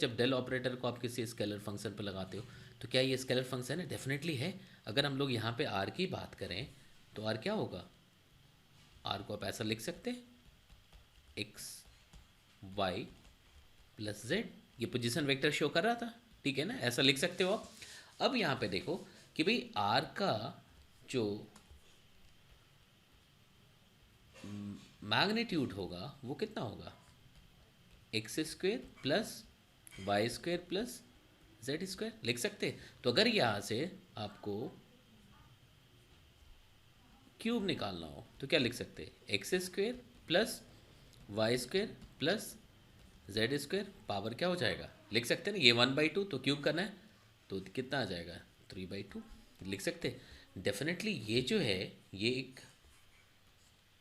जब del operator को आप किसी स्केलर फंक्शन पर लगाते हो तो क्या ये स्केलर फंक्शन है? डेफिनेटली है। अगर हम लोग यहाँ पे आर की बात करें तो आर क्या होगा? आर को आप ऐसा लिख सकते हैं, एक्स वाई प्लस जेड। ये पोजीशन वेक्टर शो कर रहा था, ठीक है ना, ऐसा लिख सकते हो आप। अब यहाँ पे देखो कि भाई आर का जो मैग्नीट्यूड होगा वो कितना होगा? X square plus y square plus z square लिख सकते हैं। तो अगर यहाँ से आपको क्यूब निकालना हो तो क्या लिख सकते हैं? X square plus y square plus z square power क्या हो जाएगा? लिख सकते हैं ना, ये 1/2 तो क्यूब करना है तो कितना आ जाएगा? 3/2 लिख सकते हैं। डेफिनेटली ये जो है ये एक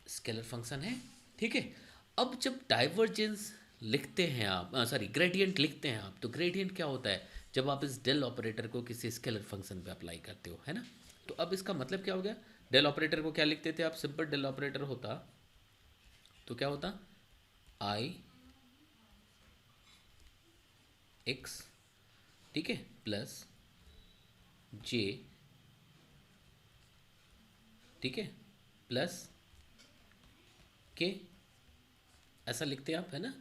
स्केलर फंक्शन है, ठीक है। अब जब डाइवर्जेंस लिखते हैं आप, सॉरी ग्रेडियंट लिखते हैं आप, तो ग्रेडियंट क्या होता है? जब आप इस डेल ऑपरेटर को किसी स्केलर फंक्शन पे अप्लाई करते हो, है ना। तो अब इसका मतलब क्या हो गया? डेल ऑपरेटर को क्या लिखते थे आप? सिंपल डेल ऑपरेटर होता तो क्या होता? आई एक्स, ठीक है, प्लस जे, ठीक है, प्लस के, ऐसा लिखते हैं आप, है ना।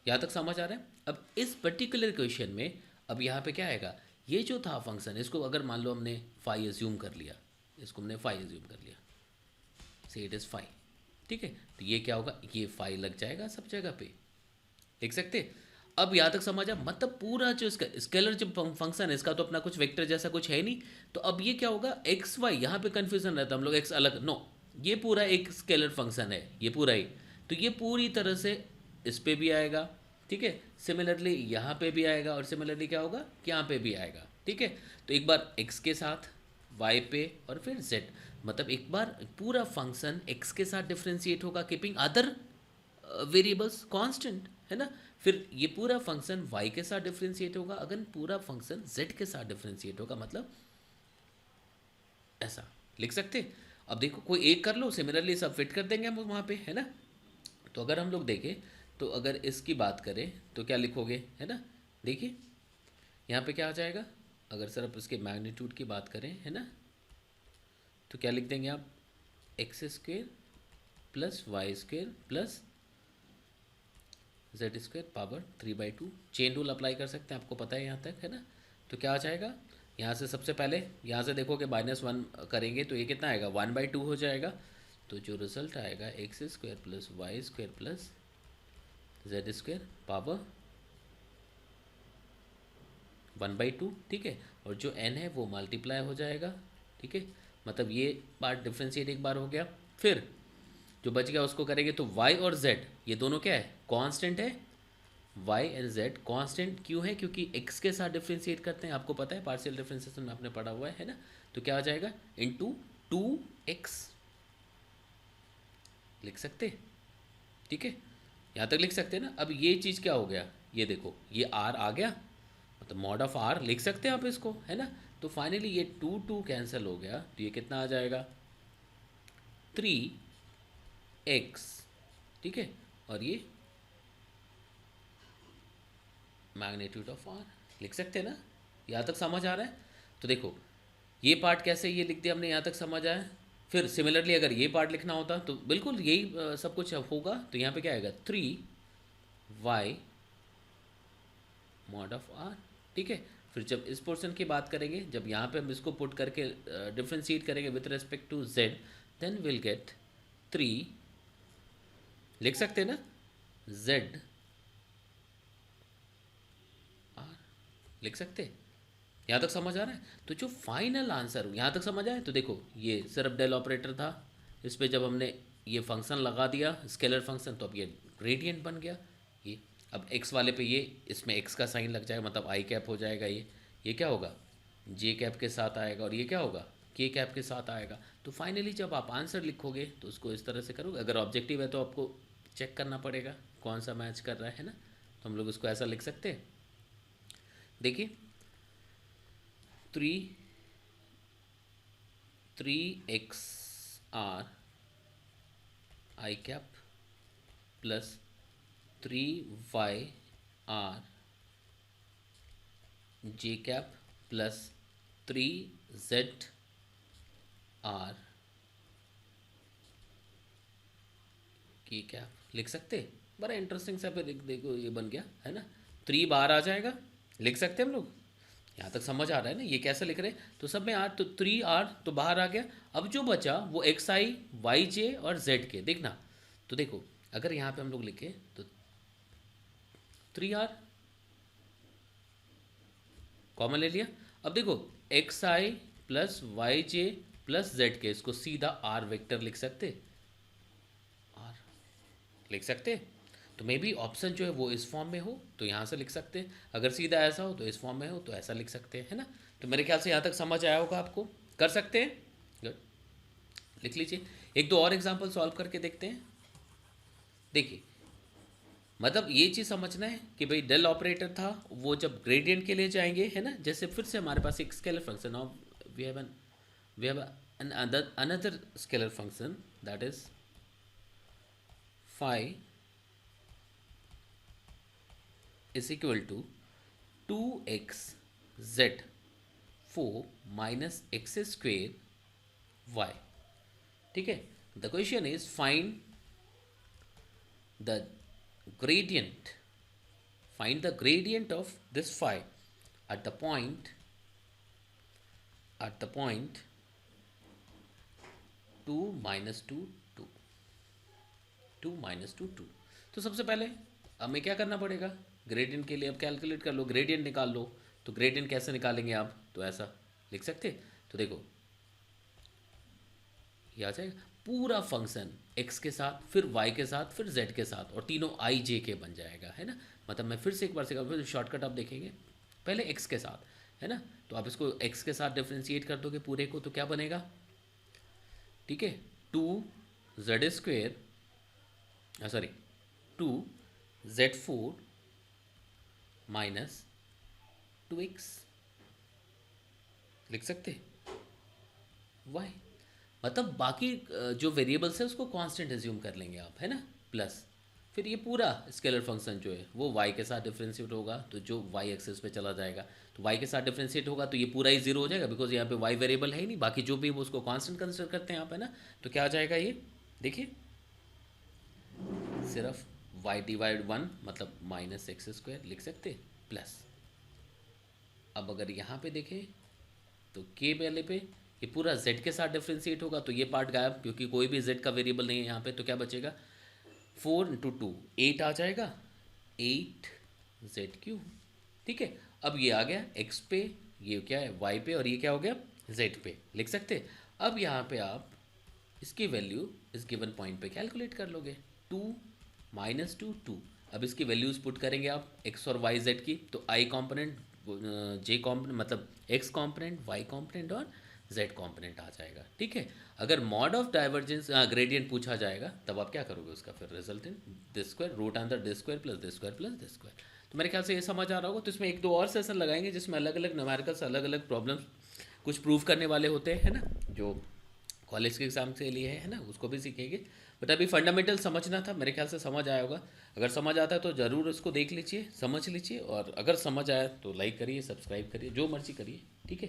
यहाँ तक समझ आ रहा है? अब इस पर्टिकुलर क्वेश्चन में अब यहाँ पे क्या आएगा? ये जो था फंक्शन, इसको अगर मान लो हमने फाई एज्यूम कर लिया, इसको हमने फाई एज्यूम कर लिया, से इट इज़ फाई, ठीक है, तो ये क्या होगा? ये फाई लग जाएगा सब जगह पे, लिख सकते। अब यहाँ तक समझ आ, मतलब पूरा जो इसका स्केलर जो फंक्शन है इसका तो अपना कुछ वेक्टर जैसा कुछ है नहीं। तो अब ये क्या होगा? एक्स वाई, यहाँ पे कन्फ्यूजन रहता है हम लोग, एक्स अलग, नो, ये पूरा एक स्केलर फंक्शन है, ये पूरा ही। तो ये पूरी तरह से इस पे भी आएगा, ठीक है, सिमिलरली यहाँ पे भी आएगा, और सिमिलरली क्या होगा कि यहाँ पे भी आएगा, ठीक है। तो एक बार एक्स के साथ, वाई पे, और फिर जेड, मतलब एक बार पूरा फंक्शन एक्स के साथ डिफ्रेंशिएट होगा कीपिंग अदर वेरिएबल्स कांस्टेंट, है ना। फिर ये पूरा फंक्शन y के साथ डिफ्रेंशिएट होगा, अगर पूरा फंक्शन z के साथ डिफ्रेंशिएट होगा, मतलब ऐसा लिख सकते। अब देखो कोई एक कर लो, सिमिलरली सब फिट कर देंगे हम वहाँ पे, है ना। तो अगर हम लोग देखें तो अगर इसकी बात करें तो क्या लिखोगे, है ना। देखिए यहाँ पे क्या आ जाएगा? अगर सर आप इसके मैग्नीट्यूड की बात करें, है ना, तो क्या लिख देंगे आप? X square plus y square plus z square power 3/2। Chain rule apply कर सकते हैं, आपको पता है यहाँ तक, है ना। तो क्या आ जाएगा? यहाँ से सबसे पहले यहाँ से देखो कि -1 करेंगे तो ये कितना आएगा? 1/2 हो जाएगा। तो जो रिजल्ट आएगा x square plus y square plus z square power 1/2, ठीक है। और जो एन है वो मल्टीप्लाई हो जाएगा, ठीक है। मतलब ये पार्ट डिफ्रेंशिएट एक बार हो गया। फिर जो बच गया उसको करेंगे तो y और z ये दोनों क्या है? कांस्टेंट है। y एंड z कांस्टेंट क्यों है? क्योंकि x के साथ डिफ्रेंशिएट करते हैं, आपको पता है, पार्शियल डिफ्रेंशिएशन में आपने पढ़ा हुआ है ना। तो क्या आ जाएगा? इंटू 2x लिख सकते, ठीक है, यहाँ तक लिख सकते हैं ना। अब ये चीज़ क्या हो गया? ये देखो ये r आ गया, मतलब मॉड ऑफ r लिख सकते हैं आप इसको, है ना। तो फाइनली ये 2 कैंसिल हो गया, तो ये कितना आ जाएगा? 3x, ठीक है, और ये मैग्नीट्यूड ऑफ आर लिख सकते हैं ना। यहाँ तक समझ आ रहा है? तो देखो ये पार्ट कैसे ये लिख दिया हमने, यहाँ तक समझ आया। फिर सिमिलरली अगर ये पार्ट लिखना होता तो बिल्कुल यही सब कुछ होगा। तो यहाँ पे क्या आएगा? 3y मॉड ऑफ आर, ठीक है। फिर जब इस पोर्शन की बात करेंगे, जब यहाँ पे हम इसको पुट करके डिफ्रेंशिएट करेंगे with respect to z, then will get 3, लिख सकते हैं ना, z आर लिख सकते। यहाँ तक समझ आ रहा है? तो जो फाइनल आंसर यहाँ तक समझ आया? तो देखो ये सिर्फ डेल ऑपरेटर था, इस पे जब हमने ये फंक्शन लगा दिया स्केलर फंक्शन, तो अब ये ग्रेडियंट बन गया। ये अब x वाले पे ये इसमें x का साइन लग जाएगा, मतलब आई कैप हो जाएगा। ये क्या होगा? जे कैप के साथ आएगा, और ये क्या होगा? के कैप के साथ आएगा। तो फाइनली जब आप आंसर लिखोगे तो उसको इस तरह से करोगे। अगर ऑब्जेक्टिव है तो आपको चेक करना पड़ेगा कौन सा मैच कर रहा है ना। तो हम लोग इसको ऐसा लिख सकते हैं, देखिए 3x r i cap plus 3y r j cap plus 3z r k cap लिख सकते। बड़ा इंटरेस्टिंग सा, पे देखो ये बन गया है ना, 3 बाहर आ जाएगा, लिख सकते हम लोग। यहाँ तक समझ आ रहा है ना, ये कैसे लिख रहे हैं, तो सब में आर, तो 3r तो बाहर आ गया। अब जो बचा वो एक्स आई वाई जे और जेड के, देखना। तो देखो अगर यहाँ पे हम लोग लिखे तो 3r कॉमन ले लिया। अब देखो एक्स आई प्लस वाई जे प्लस जेड के, इसको सीधा आर वेक्टर लिख सकते, आर लिख सकते। तो मे बी ऑप्शन जो है वो इस फॉर्म में हो तो यहाँ से लिख सकते हैं, अगर सीधा ऐसा हो तो इस फॉर्म में हो तो ऐसा लिख सकते हैं, है ना। तो मेरे ख्याल से यहाँ तक समझ आया होगा आपको, कर सकते हैं, गुड। लिख लीजिए, एक दो और एग्जाम्पल सॉल्व करके देखते हैं। देखिए मतलब ये चीज़ समझना है कि भाई डेल ऑपरेटर था वो जब ग्रेडियंट के लिए जाएंगे, है ना, जैसे फिर से हमारे पास एक scalar function of we have an another scalar function that is phi is equal to 2xz4 minus x square y. ठीक है, the question is find the gradient find the gradient of this phi at the point 2 minus 2 2 2 minus 2 2। तो सबसे पहले हमें क्या करना पड़ेगा, gradient के लिए अब कैलकुलेट कर लो, ग्रेडियंट निकाल लो। तो ग्रेडियंट कैसे निकालेंगे आप, तो ऐसा लिख सकते। तो देखो ये आ जाएगा पूरा फंक्शन x के साथ, फिर y के साथ, फिर z के साथ, और तीनों i j के बन जाएगा, है ना। मतलब मैं फिर से एक बार से फिर शॉर्टकट आप देखेंगे, पहले x के साथ, है ना, तो आप इसको x के साथ डिफ्रेंशिएट कर दोगे पूरे को, तो क्या बनेगा, ठीक है, 2z square, sorry 2z4 minus 2x लिख सकते y। मतलब बाकी जो वेरिएबल्स है उसको कांस्टेंट एज्यूम कर लेंगे आप, है ना, प्लस फिर ये पूरा स्केलर फंक्शन जो है वो y के साथ डिफ्रेंशिएट होगा, तो जो y एक्सिस पे चला जाएगा, तो y के साथ डिफ्रेंशिएट होगा तो ये पूरा ही जीरो हो जाएगा, बिकॉज यहाँ पे y वेरिएबल है ही नहीं, बाकी जो भी वो उसको कांस्टेंट कंसिडर करते हैं आप, है ना। तो क्या आ जाएगा ये, देखिए सिर्फ y डिवाइड 1 मतलब माइनस एक्स स्क्वायर लिख सकते, प्लस अब अगर यहाँ पे देखें तो k वाले पे ये पूरा z के साथ डिफ्रेंशिएट होगा, तो ये पार्ट गायब क्योंकि कोई भी z का वेरिएबल नहीं है यहाँ पे, तो क्या बचेगा, 4 इंटू 2 8 आ जाएगा, 8z3। ठीक है, अब ये आ गया x पे, ये क्या है y पे, और ये क्या हो गया z पे, लिख सकते। अब यहाँ पे आप इसकी वैल्यू इस गिवन पॉइंट पे कैलकुलेट कर लोगे, 2 माइनस 2 2। अब इसकी वैल्यूज़ पुट करेंगे आप x और y z की, तो i कॉम्पोनेंट, j कॉम्पोनेंट, मतलब x कॉम्पोनेंट, y कॉम्पोनेंट और z कॉम्पोनेंट आ जाएगा। ठीक है, अगर मॉड ऑफ डाइवर्जेंस ग्रेडियंट पूछा जाएगा तब आप क्या करोगे, उसका फिर resultant this square root under this square plus this square plus this square. तो मेरे ख्याल से ये समझ आ रहा होगा। तो इसमें एक दो और सेशन लगाएंगे जिसमें अलग अलग न्यूमेरिकल्स, अलग अलग प्रॉब्लम्स कुछ प्रूव करने वाले होते हैं ना, जो कॉलेज के एग्जाम के लिए है ना, उसको भी सीखेंगे। बट अभी फंडामेंटल समझना था, मेरे ख्याल से समझ आया होगा। अगर समझ आता है तो ज़रूर उसको देख लीजिए, समझ लीजिए, और अगर समझ आया तो लाइक करिए, सब्सक्राइब करिए, जो मर्जी करिए। ठीक है।